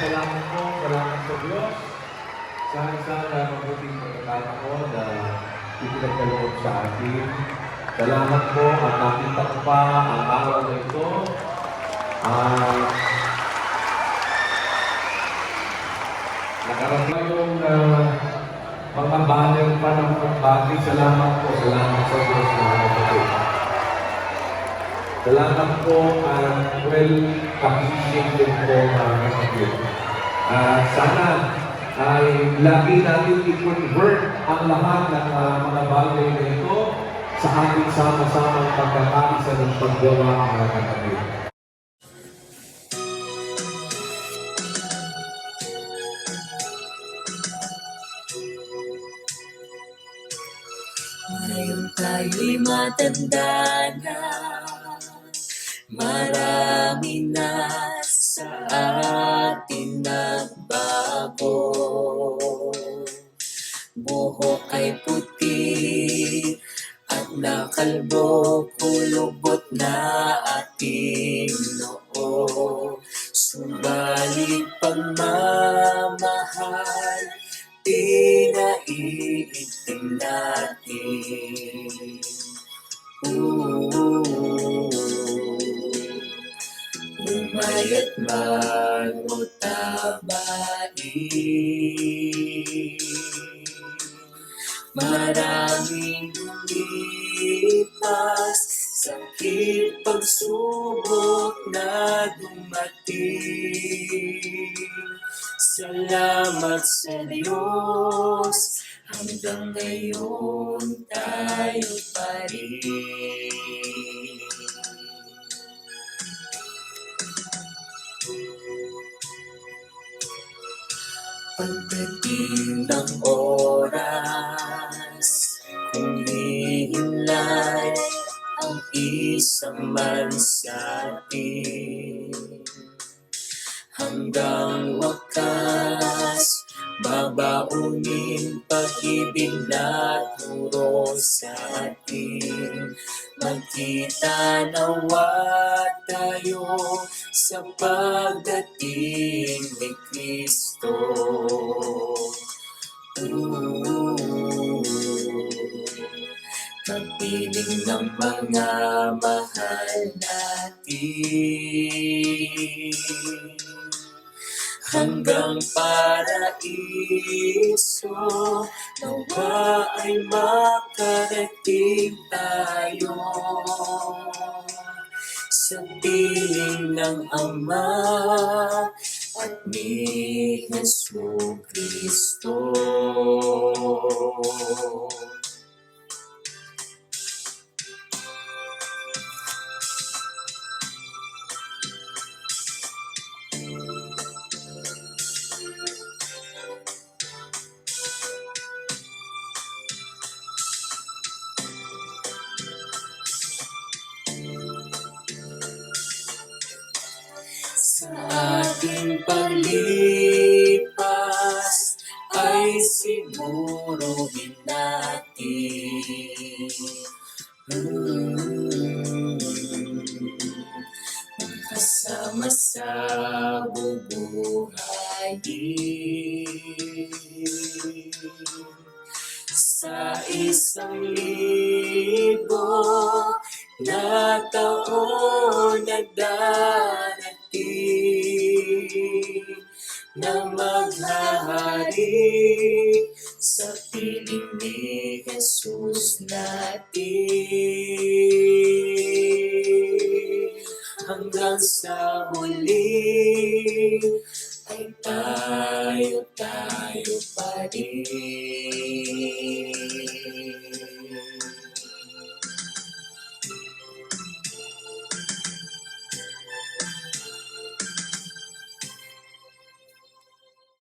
salamat sa Diyos sa isang mabuting pagkakataon na ipinagkaloob sa atin. Salamat po at nakita ko pa ang araw na ito. Nakarating yung mga banner pa ng pagbati. Salamat po. Salamat sa Diyos mga kapatid. Salamat po at appreciated po mga kapatid. Sana ay lagi natin i-convert ang lahat ng mga bagay na ito sa ating sama-samang pagkakaisa ng paggawa mga kapatid. Ngayon tayo'y matanda na, marami na sa atin nagbago. Buhok ay puti at nakalbo, kulubot na ating noo. Subalit pagmamahal, pinaiitim natin. Umayat magmutabain, maraming lumipas, sakit pagsubok na dumating. Salamat sa Diyos, hanggang ngayon tayo pa rin. Pagdating ng oras, humihimlay ang isang man sa atin. Hanggang wakas, babaunin pag-ibig na turo sa atin. Magkita nawa tayo sa pagdating ni Kristo. Kapiling ng mga mahal natin, hanggang paraiso, nawa ay makarating tayo sa piling ng Ama at ni Jesucristo. Sa ating paglipas ay siguruhin natin, kasama sa bubuhayin. Sa 1,000 na taon na darating, na maghahari sa piling ni Jesus natin. Hanggang sa huli ay tayo pa rin.